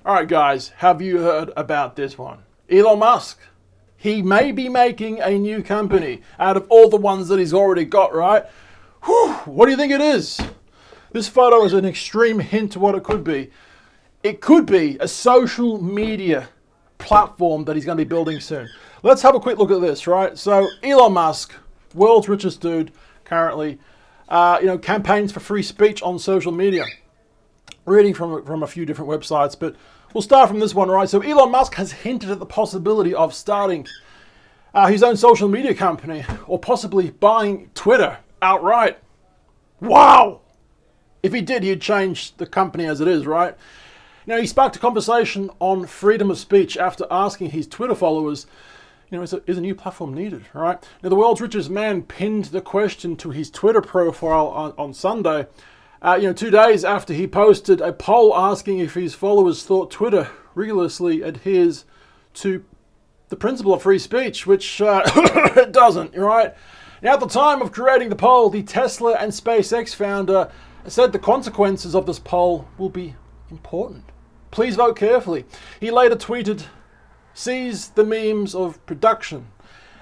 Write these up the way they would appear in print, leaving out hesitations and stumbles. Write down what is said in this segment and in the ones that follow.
Alright guys, have you heard about this one? Elon Musk. He may be making a new company out of all the ones that he's already got, right? Whew, what do you think it is? This photo is an extreme hint to what it could be. It could be a social media platform that he's going to be building soon. Let's have a quick look at this, right? So Elon Musk, world's richest dude currently, campaigns for free speech on social media. Reading from a few different websites, but we'll start from this one, right? So Elon Musk has hinted at the possibility of starting his own social media company, or possibly buying Twitter outright. Wow! If he did, he'd change the company as it is, right? Now, he sparked a conversation on freedom of speech after asking his Twitter followers, is a new platform needed, right? Now, the world's richest man pinned the question to his Twitter profile on Sunday, 2 days after he posted a poll asking if his followers thought Twitter rigorously adheres to the principle of free speech, which it doesn't, right? Now, at the time of creating the poll, the Tesla and SpaceX founder said the consequences of this poll will be important. Please vote carefully. He later tweeted, "Seize the memes of production."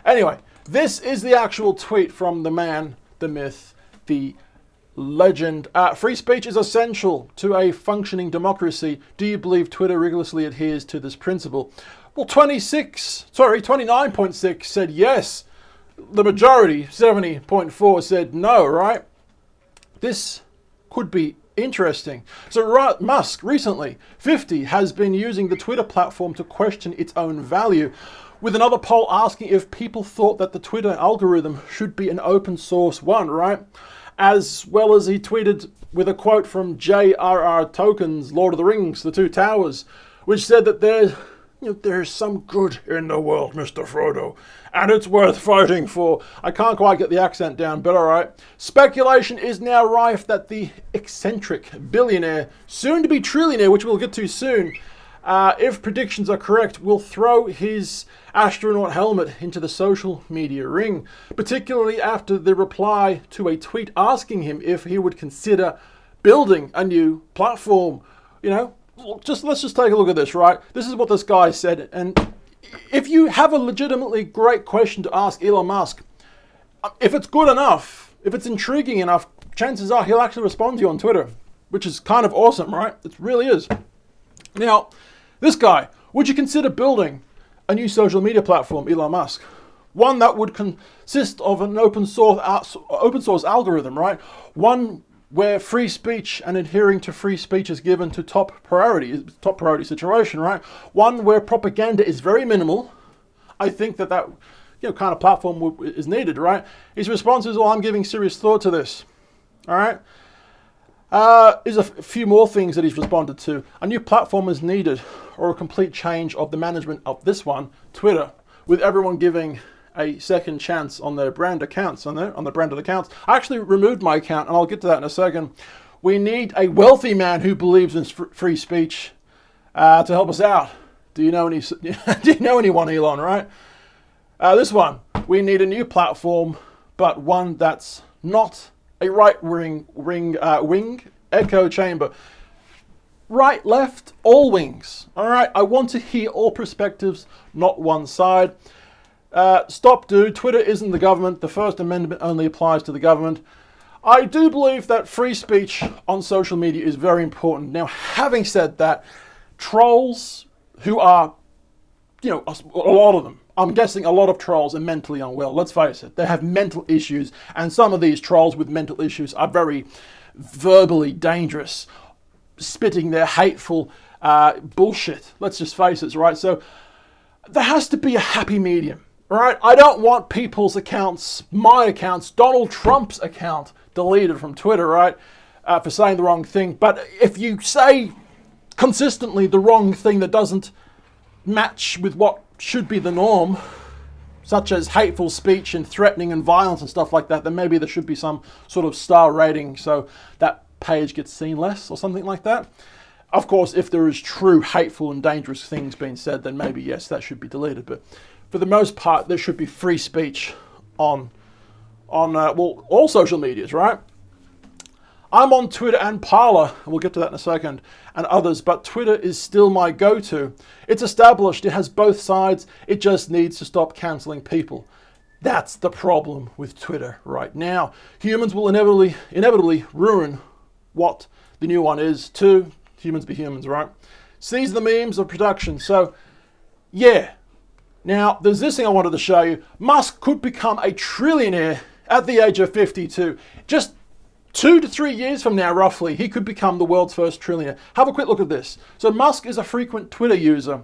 Anyway, this is the actual tweet from the man, the myth, the legend. Free speech is essential to a functioning democracy. Do you believe Twitter rigorously adheres to this principle? Well, 29.6 said yes. The majority, 70.4, said no, right? This could be interesting. So Musk recently, 50, has been using the Twitter platform to question its own value, with another poll asking if people thought that the Twitter algorithm should be an open source one, right? As well as he tweeted with a quote from J.R.R. Tolkien's Lord of the Rings, The Two Towers, which said that there's some good in the world, Mr. Frodo, and it's worth fighting for. I can't quite get the accent down, but alright. Speculation is now rife that the eccentric billionaire, soon to be trillionaire, which we'll get to soon, if predictions are correct, will throw his astronaut helmet into the social media ring, particularly after the reply to a tweet asking him if he would consider building a new platform. Let's just take a look at this, right? This is what this guy said, and if you have a legitimately great question to ask Elon Musk, if it's good enough, if it's intriguing enough, chances are he'll actually respond to you on Twitter, which is kind of awesome, right? It really is. Now, this guy, would you consider building a new social media platform, Elon Musk? One that would consist of an open source algorithm, right? One where free speech and adhering to free speech is given to top priority situation, right? One where propaganda is very minimal. I think that kind of platform is needed, right? His response is, well, I'm giving serious thought to this, all right? There's a few more things that he's responded to. A new platform is needed, or a complete change of the management of this one, Twitter, with everyone giving a second chance on their brand accounts, on the branded accounts. I actually removed my account, and I'll get to that in a second. We need a wealthy man who believes in free speech to help us out. Do you know anyone, Elon, right? This one, we need a new platform, but one that's not a wing echo chamber. Right, left, all wings. All right, I want to hear all perspectives, not one side. Stop, dude. Twitter isn't the government. The First Amendment only applies to the government. I do believe that free speech on social media is very important. Now, having said that, trolls who are, a lot of them, I'm guessing a lot of trolls are mentally unwell. Let's face it. They have mental issues, and some of these trolls with mental issues are very verbally dangerous, spitting their hateful bullshit. Let's just face it, right? So there has to be a happy medium. Right? I don't want people's accounts, my accounts, Donald Trump's account deleted from Twitter, right? For saying the wrong thing. But if you say consistently the wrong thing that doesn't match with what should be the norm, such as hateful speech and threatening and violence and stuff like that, then maybe there should be some sort of star rating so that page gets seen less or something like that. Of course, if there is true hateful and dangerous things being said, then maybe, yes, that should be deleted. But for the most part, there should be free speech on all social medias, right? I'm on Twitter and Parler, and we'll get to that in a second, and others, but Twitter is still my go-to. It's established, it has both sides, it just needs to stop cancelling people. That's the problem with Twitter right now. Humans will inevitably ruin what the new one is to humans be humans, right? Seize the memes of production. So, yeah. Now, there's this thing I wanted to show you. Musk could become a trillionaire at the age of 52. Just 2 to 3 years from now, roughly, he could become the world's first trillionaire. Have a quick look at this. So Musk is a frequent Twitter user.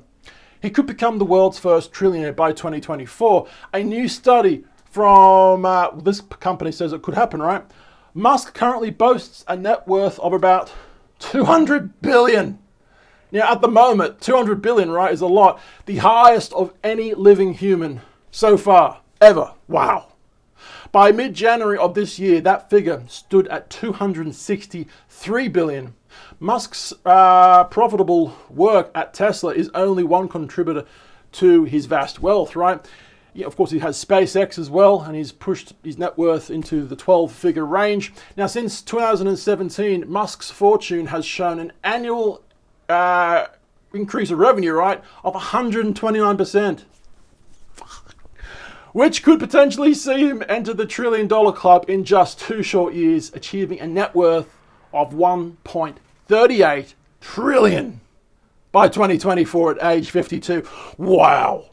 He could become the world's first trillionaire by 2024. A new study from this company says it could happen, right? Musk currently boasts a net worth of about 200 billion. Now, at the moment, 200 billion, right, is a lot. The highest of any living human so far, ever. Wow. By mid-January of this year, that figure stood at 263 billion. Musk's profitable work at Tesla is only one contributor to his vast wealth, right? Yeah, of course, he has SpaceX as well, and he's pushed his net worth into the 12-figure range. Now, since 2017, Musk's fortune has shown an annual increase of revenue, right, of 129%. Which could potentially see him enter the $1 trillion club in just 2 short years, achieving a net worth of 1.38 trillion by 2024 at age 52. Wow.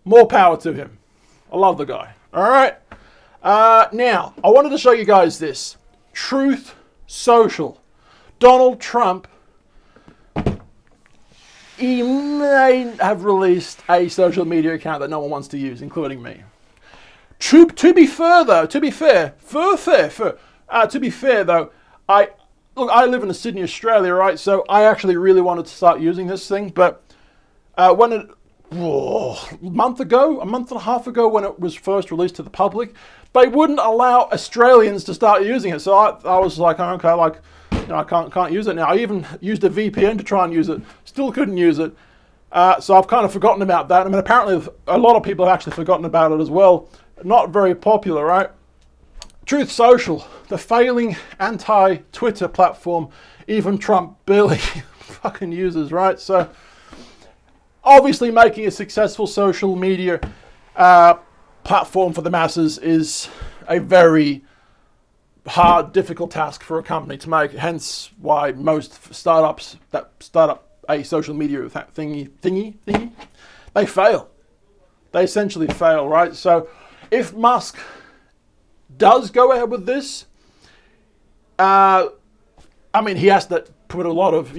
More power to him. I love the guy. All right. Now, I wanted to show you guys this. Truth Social. Donald Trump, he may have released a social media account that no one wants to use, including me. To be fair, though, I live in Sydney, Australia, right? So I actually really wanted to start using this thing, but a month and a half ago, when it was first released to the public, they wouldn't allow Australians to start using it. So I was like, okay, like, you know, I can't use it now. I even used a VPN to try and use it. Still couldn't use it. So I've kind of forgotten about that. I mean, apparently a lot of people have actually forgotten about it as well. Not very popular, right? Truth Social, the failing anti-Twitter platform, even Trump barely fucking uses, right? So obviously making a successful social media platform for the masses is a very hard, difficult task for a company to make. Hence why most startups that start up a social media thingy, they fail. They essentially fail, right? So if Musk does go ahead with this, I mean, he has to put a lot of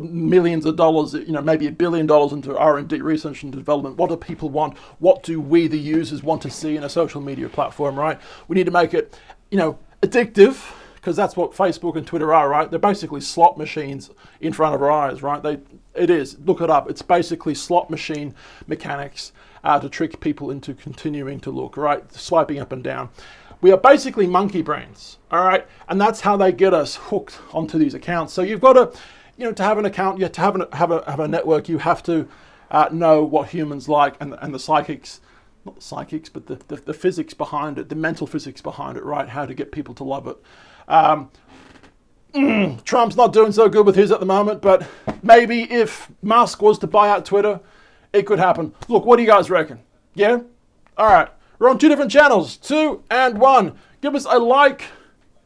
millions of dollars, maybe $1 billion into R&D, research and development. What do people want? What do we, the users, want to see in a social media platform, right? We need to make it, addictive, because that's what Facebook and Twitter are, right? They're basically slot machines in front of our eyes, right? It is. Look it up. It's basically slot machine mechanics to trick people into continuing to look, right? Swiping up and down. We are basically monkey brains, all right? And that's how they get us hooked onto these accounts. So you've got to, to have an account, you have to have a network, you have to know what humans like and the psychics, not the psychics, but the physics behind it, the mental physics behind it, right? How to get people to love it. Trump's not doing so good with his at the moment, but maybe if Musk was to buy out Twitter, it could happen. Look, what do you guys reckon? Yeah? All right. We're on 2 different channels, 2 and 1. Give us a like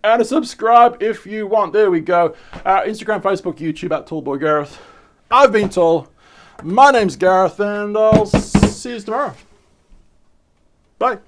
and a subscribe if you want. There we go. Instagram, Facebook, YouTube at Tallboy Gareth. I've been Tall. My name's Gareth, and I'll see you tomorrow. Bye.